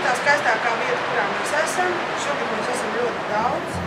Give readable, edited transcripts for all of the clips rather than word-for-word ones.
ir tā skaistākā vieta, kurā mēs esam. Šogad mēs esam ļoti daudz.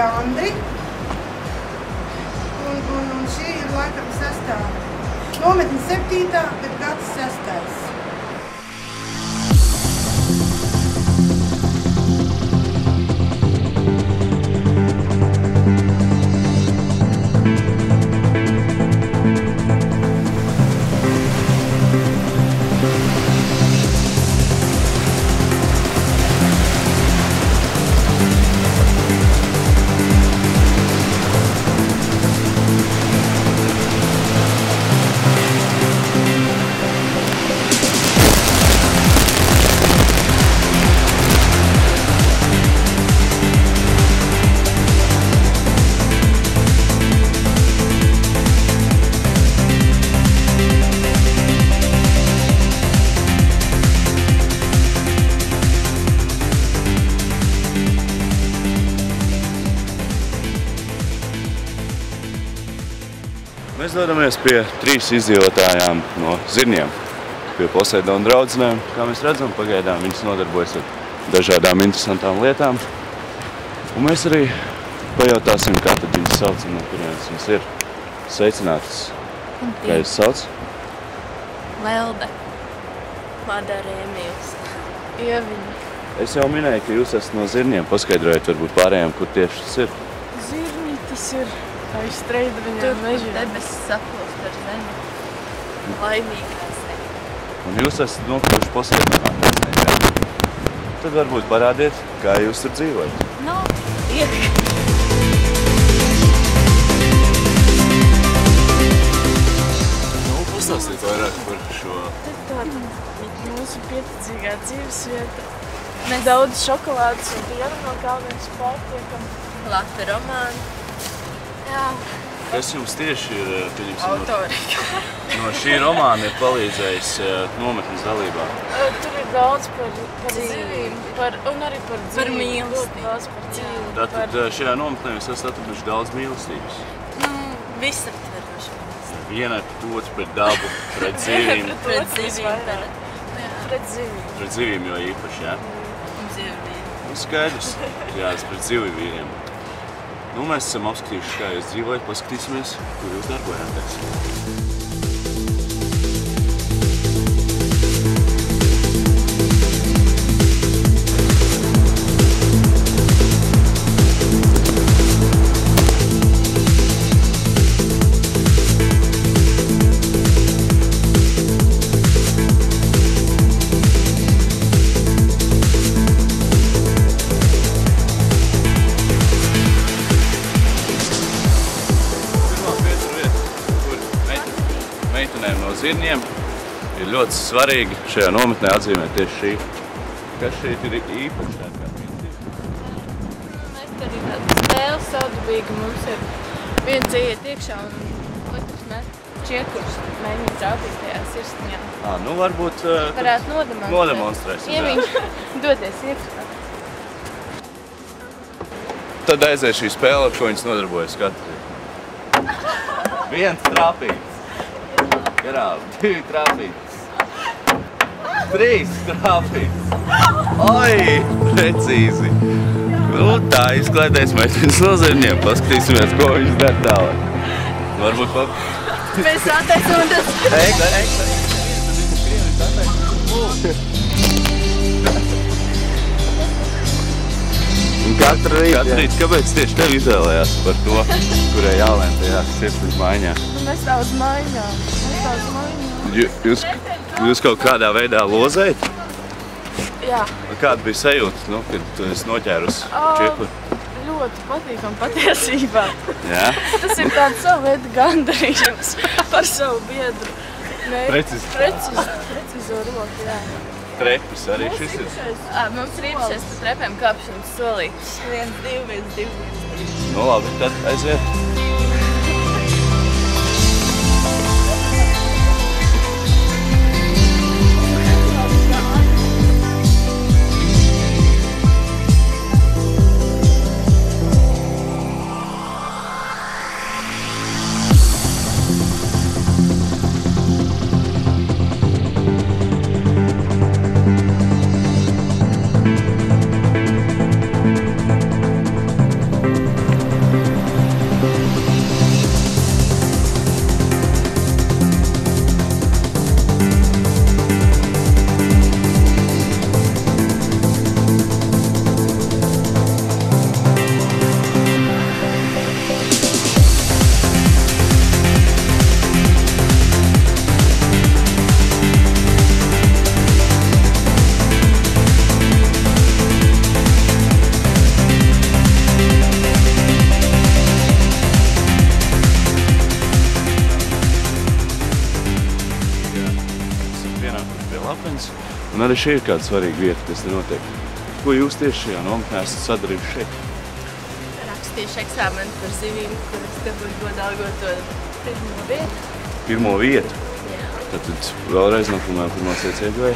Andri. Un šī ir laikam 6. Nometne 7. bet gads 6. Mēs dodamies pie 3 izdzīvotājām no Zirņiem, pie Poseidona draudzenēm. Kā mēs redzam, pagaidām viņas nodarbojas ar dažādām interesantām lietām. Un mēs arī pajautāsim, kā tad viņas sauc un no kurienes viņas ir. Sveicinātas. Kā jūs sauc? Lelde. Madara Emīls. Ieviņa. Es jau minēju, ka jūs esat no Zirņiem. Paskaidrojiet varbūt pārējām, kur tieši tas ir. Zirņi tas ir aiz Streidavviņā mežā. Tur debesis saplūst ar zemi. Laimīgā zemi. Un jūs esat nokļuvuši Poseidonā pēcniekā. Tad varbūt parādiet, kā jūs tur dzīvojat. Nu, iet. Pastāstīt vairāk par šo. Tāda mūsu pieticīgā dzīvesvieta. Mēs daudz šokolādes un pienu no Kalniņas pārtiekam. Lata romāni. Jā. Kas jums tieši ir, autori. No šī romāna ir palīdzējis nometnes dalībā? Tur ir daudz par zivīm, un arī par dzīvi. Par mīlestību. Tātad šajā nometnē jūs esat atraduši daudz mīlestības? Visaptveroši mīlestību. Vienai pret otru, pret dabu, pret zivīm. Pret zivīm. Pret zivīm. Pret zivīm jo īpaši, jā? Zivīm. Nu, skaidrs. Jā, es pret zivīm. Nu, mēs esam apskatījuši, kā jūs dzīvojat, paskatīsimies, kur jūs darbojāties. No Zirņiem ir ļoti svarīgi šajā nometnē atzīmēt tieši šī. Kas šeit ir īpaši tāda? Mēs arī tāda spēle saudabīga. Mums ir viens iet iekšā un otrs met čiekurus. Mēģināt trāpīt tajā sirsniņā. Nu varbūt varētu nodemonstrēsim. Ieviņš doties iekšā. Tad aiziet šī spēle, ar ko viņas nodarbojas katru. 1 trāpīts. Garām, 2 trāpītas, 3 trāpītas. Oi, precīzi. Nu, tā izklaidēs meitenes no Zirņiem. Paskatīsimies, ko viņas dara tālāk. Varbūt Mēs attaisim un tas... Katru rītu. Kāpēc tieši tev izvēlējās par to, kurai jālēm tajā sirsniņas maiņā? Mēs tā uz maiņām. Jūs kaut kādā veidā lozējat? Jā. Kāda bija sajūta, kad tu esi noķērus čiekli? Ļoti patīkami patiesībā. Jā? Tas ir tāds savu veidu gandarījums par savu biedru. Precizo roku, jā. Trepis arī šis ir? Mums ir īpašies pa trepēm kāpšanas solī. 1, 2, 1, 2, 1, 3. Nu labi, tad aiziet. Un arī šī ir kāda svarīga vieta, kas te notiek. Ko jūs tieši šajā nometnē esat sadarījuši šeit? Rakstīšu eksāmenu par zivīm, kuras te būtu godā algoto pirmo vietu. Pirmo vietu? Jā. Tad vēlreiz nofilmējam pirmās iecieku vai?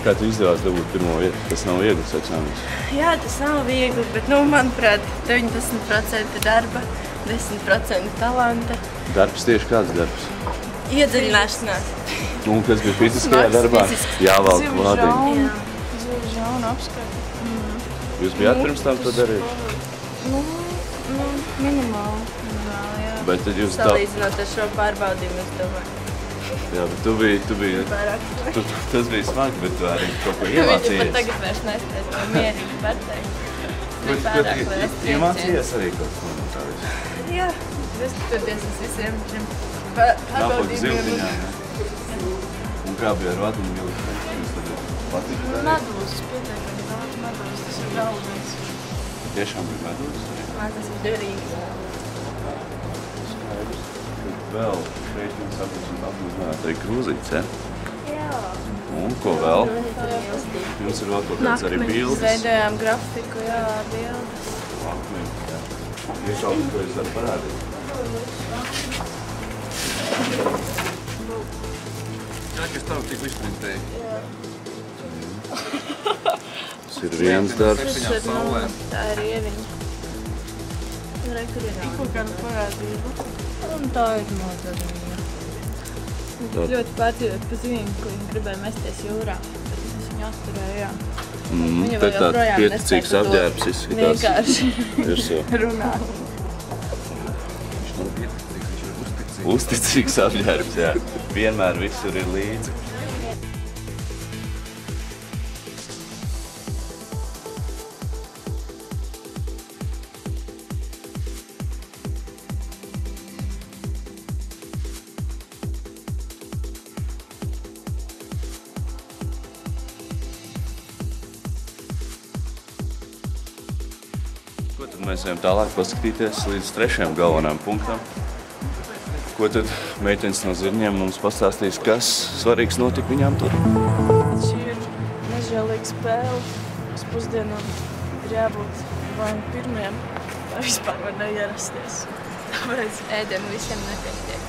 Kā tu izdevās dabūt pirmo vietu? Tas nav viegls eksāmenis. Jā, tas nav viegli, bet, manuprāt, 90% darba, 10% talanta. Darbs tieši kāds darbs? Iedziļināšanās. Un kas bija fiziskajā darbā? Jāvalk klātiņu. Zivju žauna apskata. Jūs bijāt pirms tam to darīt? Minimāli. Jā. Bet tad jūs salīdzinot ar šo pārbaudījumu, es domāju. Jā, bet tu biji... Tas bija smagi, bet tu arī kaut ko iemācījies. Viņš pat tagad vairs nespēs to mierīgi pateikt. Iemācījies arī kaut ko no tā visu? Jā, neskatoties uz visiem šiem pārbaudījumiem. Un kā bija ar vadiņu jūs? Jums tad patika darīt? Medūzas, pietiekami daudz medūzas, tas ir galvenais. Tiešām bija medūzas arī? Tas ir derīgi. Skaidrs. Vēl šeit jums apmūžināt arī krūzītes, ja? Jā. Un ko vēl? Jums ir vēl kaut kāds arī bildes? Veidojām grafiku, jā, bildes. Akmeņi, jā. Ir kaut ko jūs var parādīt? Jā, kas tavu tik izprintēji? Jā. Tas ir viens darbs. Tā ir ieviņa. Re, kur ir kaut kāda parādība. Un tā ir modeliņa. Ļoti pārdzīvot pa zivīm, ko viņi gribēja mesties jūrā. Bet es viņu atturēju, jā. Tad tāds pieticīgs apģērbs izskatās. Vienkārši runāt. Viņš nav pieticīgs, viņš ir uzticīgs. Uzticīgs apģērbs, jā. Vienmēr visur ir līdzi. Ko tad mēs ejam tālāk paskatīties līdz 3. galvenajam punktam? Ko tad meitenes no Zirņiem mums pastāstīs, kas svarīgs notika viņām tur? Šī ir nežēlīga spēle. Uz pusdienām ir jābūt vai pirmiem, vai vispār var neierasties. Tāpēc ēdienu visiem nepietiek.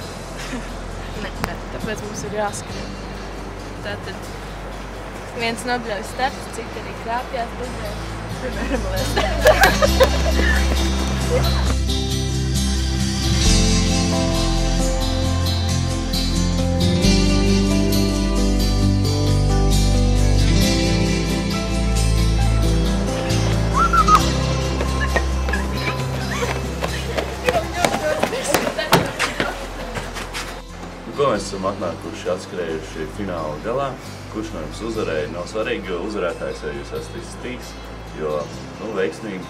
Tāpēc mums ir jāskrien. Tātad viens nobļauj starts, citi arī krāpjās pusdienu. Piemēram, Ko mēs esam atnākuši atskrējuši fināla galā? Kurš no jums uzvarēja? Nav svarīgi, jo uzvarētājs jau jūs esat visi 3. Jo veiksmīgi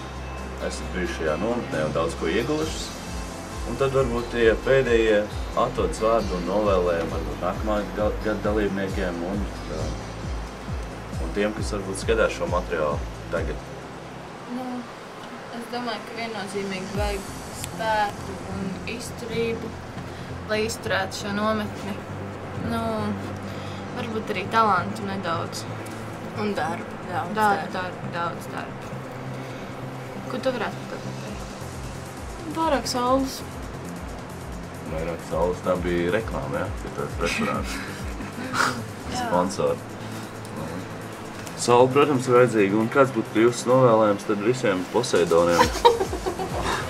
esat bijuši šajā nometnē un daudz ko ieguvušas. Un tad varbūt tie pēdējie atvadas vārdi un novēlējumi varbūt nākamā gada dalībniekiem un tiem, kas varbūt skatās šo materiālu tagad. Nu, es domāju, ka viennozīmīgi vajag spēku un izturību, lai izturētu šo nometni. Nu, varbūt arī talantu nedaudz. Un darbu. Daudz darbu. Ko tu varētu par to pateikt? Vairāk saules. Vairāk saules, tā bija reklāma, ja? Pie tāds restorāns. Sponsori. Saule, protams, ir vajadzīga. Un kāds būtu jūsu novēlējums tad visiem Poseidoniem?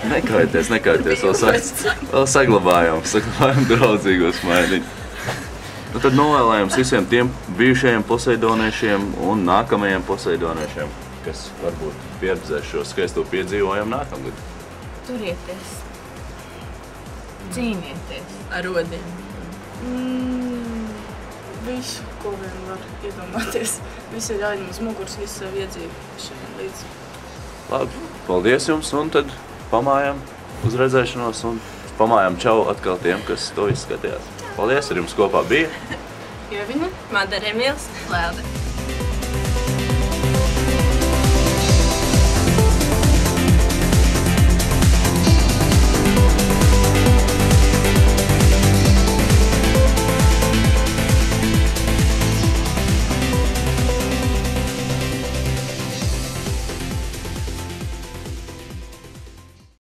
Nekaities, vēl saglabājam draudzīgos maidiņus. Nu, tad novēlējums visiem tiem bijušajiem Poseidoniešiem un nākamajiem Poseidoniešiem, kas varbūt pieredzēs šo skaisto piedzīvojumu nākamgad. Turieties. Cīnieties ar rodiem. Visu, ko vien var iedomāties. Visi ir jāņem uz muguras, visu sev iedzīvi šeit līdzi. Labi, paldies jums un tad pamājam uz redzēšanos un pamājam čau atkal tiem, kas to izskatījās. Paldies, ar jums kopā bija Joviņa, Madara Emīls, Lelde.